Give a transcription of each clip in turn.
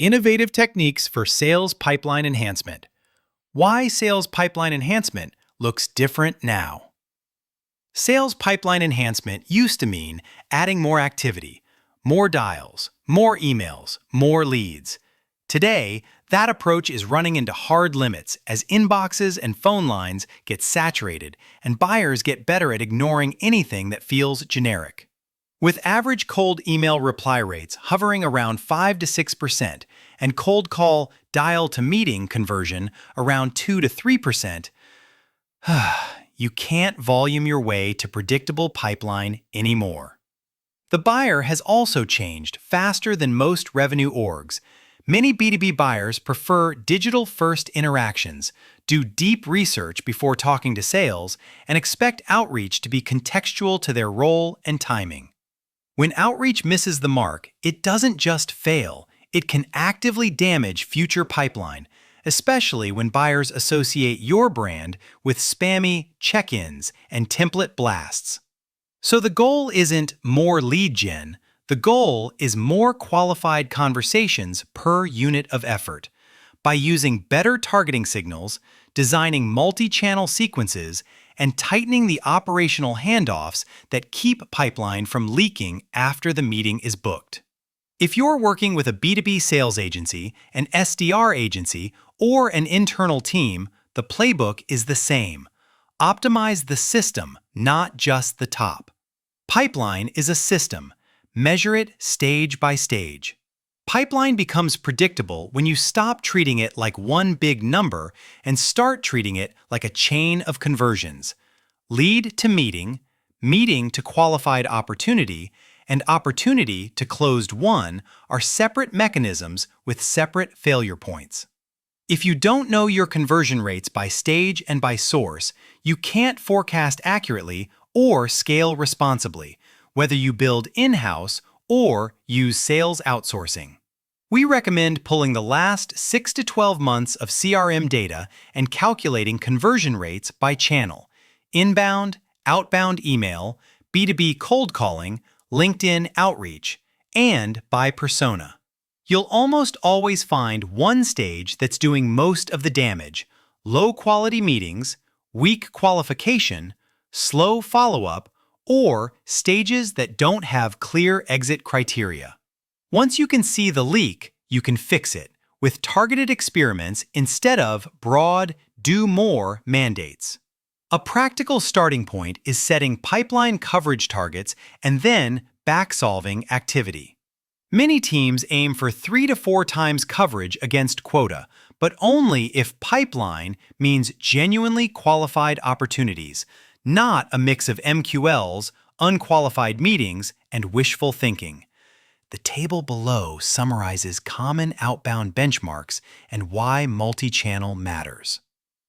Innovative techniques for sales pipeline enhancement. Why sales pipeline enhancement looks different now. Sales pipeline enhancement used to mean adding more activity, more dials, more emails, more leads. Today, that approach is running into hard limits as inboxes and phone lines get saturated and buyers get better at ignoring anything that feels generic. With average cold email reply rates hovering around 5 to 6% and cold call dial to meeting conversion around 2 to 3%, you can't volume your way to predictable pipeline anymore. The buyer has also changed faster than most revenue orgs. Many B2B buyers prefer digital-first interactions, do deep research before talking to sales, and expect outreach to be contextual to their role and timing. When outreach misses the mark, it doesn't just fail, it can actively damage future pipeline, especially when buyers associate your brand with spammy check-ins and template blasts. So the goal isn't more lead gen, the goal is more qualified conversations per unit of effort. By using better targeting signals, designing multi-channel sequences, and tightening the operational handoffs that keep pipeline from leaking after the meeting is booked. If you're working with a B2B sales agency, an SDR agency, or an internal team, the playbook is the same. Optimize the system, not just the top. Pipeline is a system. Measure it stage by stage. Pipeline becomes predictable when you stop treating it like one big number and start treating it like a chain of conversions. Lead to meeting, meeting to qualified opportunity, and opportunity to closed won are separate mechanisms with separate failure points. If you don't know your conversion rates by stage and by source, you can't forecast accurately or scale responsibly, whether you build in-house or use sales outsourcing. We recommend pulling the last 6 to 12 months of CRM data and calculating conversion rates by channel: inbound, outbound email, B2B cold calling, LinkedIn outreach, and by persona. You'll almost always find one stage that's doing most of the damage: low-quality meetings, weak qualification, slow follow-up, or stages that don't have clear exit criteria. Once you can see the leak, you can fix it with targeted experiments instead of broad, do more mandates. A practical starting point is setting pipeline coverage targets and then back-solving activity. Many teams aim for 3 to 4 times coverage against quota, but only if pipeline means genuinely qualified opportunities, not a mix of MQLs, unqualified meetings, and wishful thinking. The table below summarizes common outbound benchmarks and why multi-channel matters.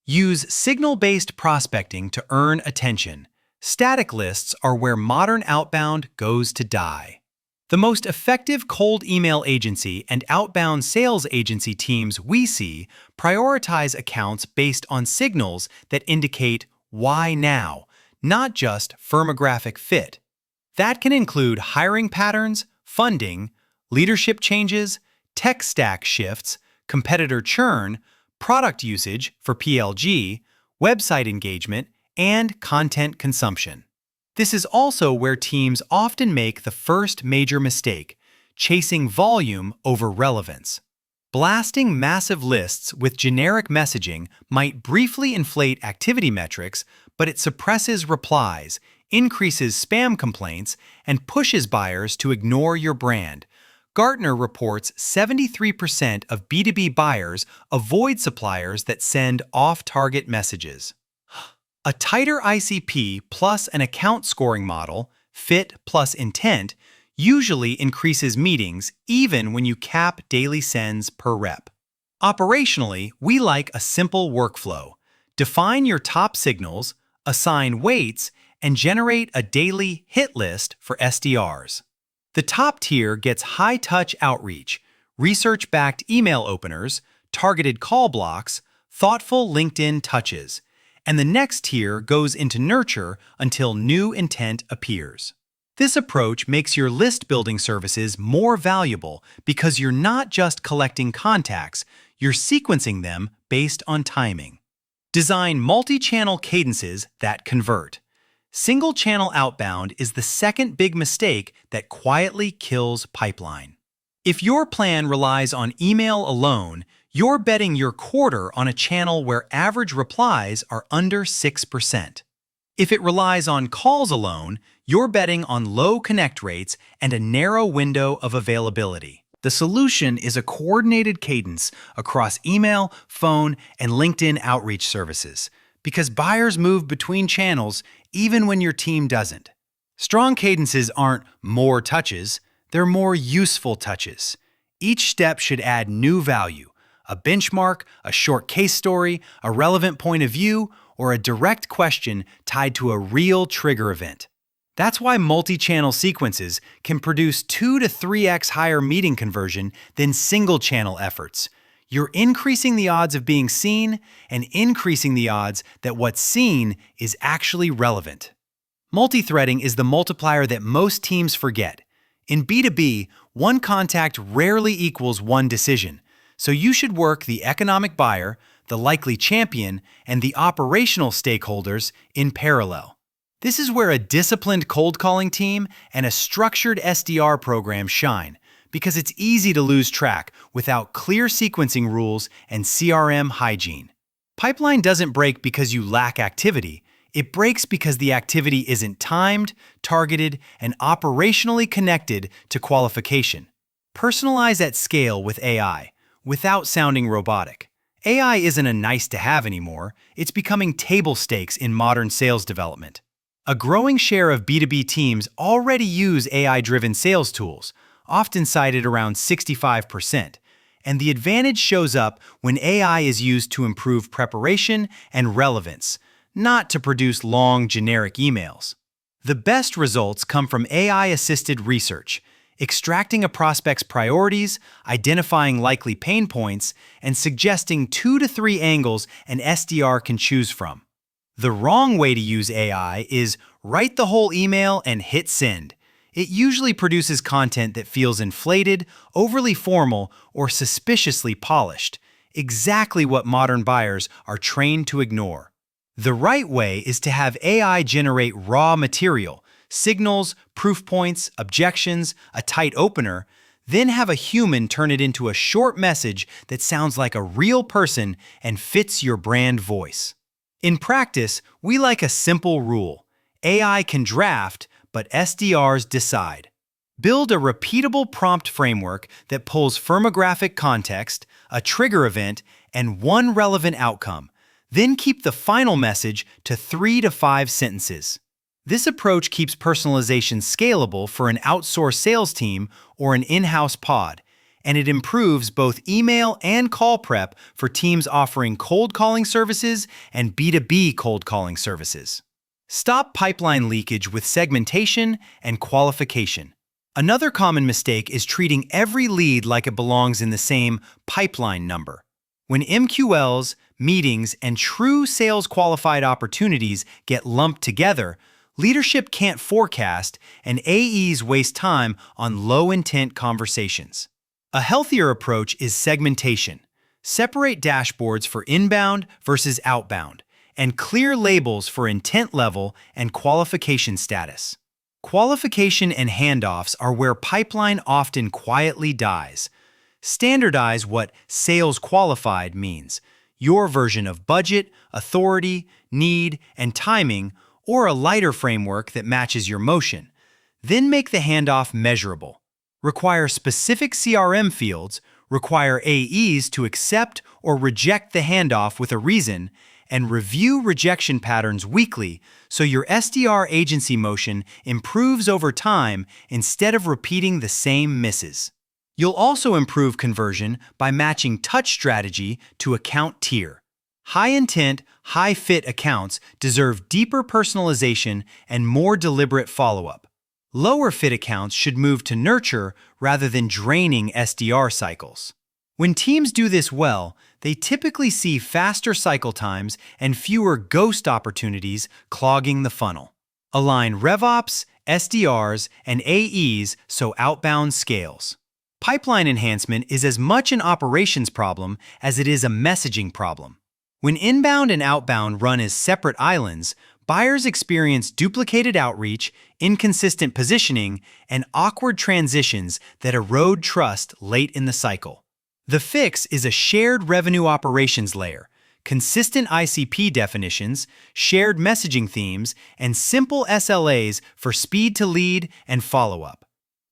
Use signal-based prospecting to earn attention. Static lists are where modern outbound goes to die. The most effective cold email agency and outbound sales agency teams we see prioritize accounts based on signals that indicate why now, not just firmographic fit. That can include hiring patterns, funding, leadership changes, tech stack shifts, competitor churn, product usage for PLG, website engagement, and content consumption. This is also where teams often make the first major mistake: chasing volume over relevance. Blasting massive lists with generic messaging might briefly inflate activity metrics, but it suppresses replies, increases spam complaints, and pushes buyers to ignore your brand. Gartner reports 73% of B2B buyers avoid suppliers that send off-target messages. A tighter ICP plus an account scoring model, fit plus intent, usually increases meetings even when you cap daily sends per rep. Operationally, we like a simple workflow. Define your top signals, assign weights, and generate a daily hit list for SDRs. The top tier gets high-touch outreach, research-backed email openers, targeted call blocks, thoughtful LinkedIn touches, and the next tier goes into nurture until new intent appears. This approach makes your list-building services more valuable because you're not just collecting contacts, you're sequencing them based on timing. Design multi-channel cadences that convert. Single-channel outbound is the second big mistake that quietly kills pipeline. If your plan relies on email alone, you're betting your quarter on a channel where average replies are under 6%. If it relies on calls alone, you're betting on low connect rates and a narrow window of availability. The solution is a coordinated cadence across email, phone, and LinkedIn outreach services, because buyers move between channels even when your team doesn't. Strong cadences aren't more touches, they're more useful touches. Each step should add new value, a benchmark, a short case story, a relevant point of view, or a direct question tied to a real trigger event. That's why multi-channel sequences can produce 2 to 3x higher meeting conversion than single-channel efforts. You're increasing the odds of being seen and increasing the odds that what's seen is actually relevant. Multi-threading is the multiplier that most teams forget. In B2B, one contact rarely equals one decision, so you should work the economic buyer, the likely champion, and the operational stakeholders in parallel. This is where a disciplined cold calling team and a structured SDR program shine, because it's easy to lose track without clear sequencing rules and CRM hygiene. Pipeline doesn't break because you lack activity. It breaks because the activity isn't timed, targeted, and operationally connected to qualification. Personalize at scale with AI, without sounding robotic. AI isn't a nice-to-have anymore, it's becoming table stakes in modern sales development. A growing share of B2B teams already use AI-driven sales tools, often cited around 65%, and the advantage shows up when AI is used to improve preparation and relevance, not to produce long, generic emails. The best results come from AI-assisted research, extracting a prospect's priorities, identifying likely pain points, and suggesting 2 to 3 angles an SDR can choose from. The wrong way to use AI is write the whole email and hit send. It usually produces content that feels inflated, overly formal, or suspiciously polished, exactly what modern buyers are trained to ignore. The right way is to have AI generate raw material, signals, proof points, objections, a tight opener, then have a human turn it into a short message that sounds like a real person and fits your brand voice. In practice, we like a simple rule. AI can draft, but SDRs decide. Build a repeatable prompt framework that pulls firmographic context, a trigger event, and one relevant outcome. Then keep the final message to 3 to 5 sentences. This approach keeps personalization scalable for an outsourced sales team or an in-house pod, and it improves both email and call prep for teams offering cold calling services and B2B cold calling services. Stop pipeline leakage with segmentation and qualification. Another common mistake is treating every lead like it belongs in the same pipeline number. When MQLs, meetings, and true sales qualified opportunities get lumped together, leadership can't forecast and AEs waste time on low-intent conversations. A healthier approach is segmentation. Separate dashboards for inbound versus outbound, and clear labels for intent level and qualification status. Qualification and handoffs are where pipeline often quietly dies. Standardize what sales qualified means, your version of budget, authority, need, and timing, or a lighter framework that matches your motion. Then make the handoff measurable. Require specific CRM fields, require AEs to accept or reject the handoff with a reason, and review rejection patterns weekly so your SDR agency motion improves over time instead of repeating the same misses. You'll also improve conversion by matching touch strategy to account tier. High-intent, high-fit accounts deserve deeper personalization and more deliberate follow-up. Lower-fit accounts should move to nurture rather than draining SDR cycles. When teams do this well, they typically see faster cycle times and fewer ghost opportunities clogging the funnel. Align RevOps, SDRs, and AEs so Outbound scales. Pipeline enhancement is as much an operations problem as it is a messaging problem. When inbound and outbound run as separate islands, buyers experience duplicated outreach, inconsistent positioning, and awkward transitions that erode trust late in the cycle. The fix is a shared revenue operations layer, consistent ICP definitions, shared messaging themes, and simple SLAs for speed to lead and follow-up.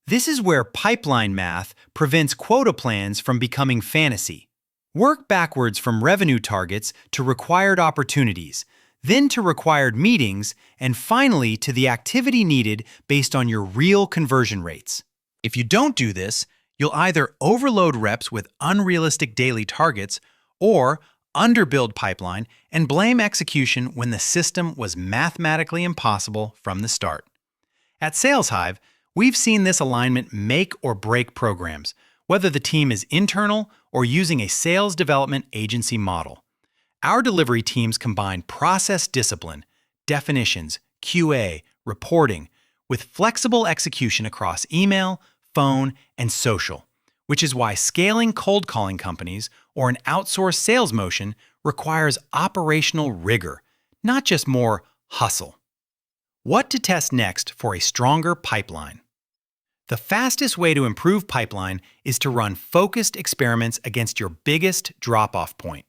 This is where pipeline math prevents quota plans from becoming fantasy. Work backwards from revenue targets to required opportunities, then to required meetings, and finally to the activity needed based on your real conversion rates. If you don't do this, you'll either overload reps with unrealistic daily targets or underbuild pipeline and blame execution when the system was mathematically impossible from the start. At SalesHive, we've seen this alignment make or break programs, whether the team is internal or using a sales development agency model. Our delivery teams combine process discipline, definitions, QA, reporting, with flexible execution across email, phone, and social, which is why scaling cold calling companies or an outsourced sales motion requires operational rigor, not just more hustle. What to test next for a stronger pipeline? The fastest way to improve pipeline is to run focused experiments against your biggest drop-off point.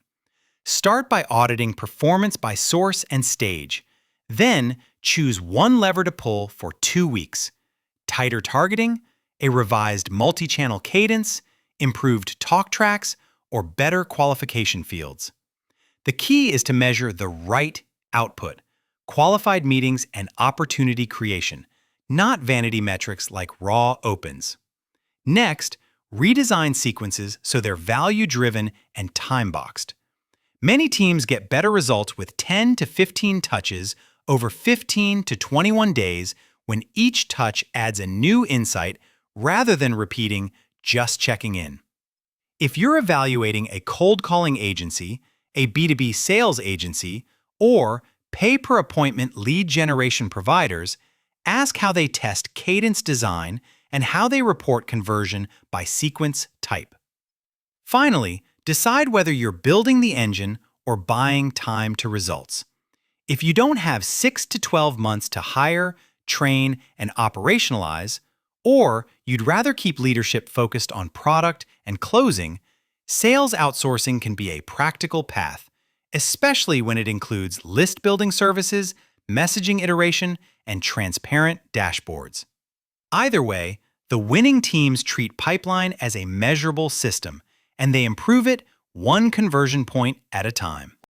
Start by auditing performance by source and stage. Then choose one lever to pull for 2 weeks: tighter targeting, a revised multi-channel cadence, improved talk tracks, or better qualification fields. The key is to measure the right output, qualified meetings, and opportunity creation, not vanity metrics like raw opens. Next, redesign sequences so they're value-driven and time-boxed. Many teams get better results with 10 to 15 touches over 15 to 21 days when each touch adds a new insight rather than repeating just checking in. If you're evaluating a cold calling agency, a B2B sales agency, or pay-per-appointment lead generation providers, ask how they test cadence design and how they report conversion by sequence type. Finally, decide whether you're building the engine or buying time to results. If you don't have 6 to 12 months to hire, train, and operationalize, or you'd rather keep leadership focused on product and closing, sales outsourcing can be a practical path, especially when it includes list-building services, messaging iteration, and transparent dashboards. Either way, the winning teams treat pipeline as a measurable system, and they improve it one conversion point at a time.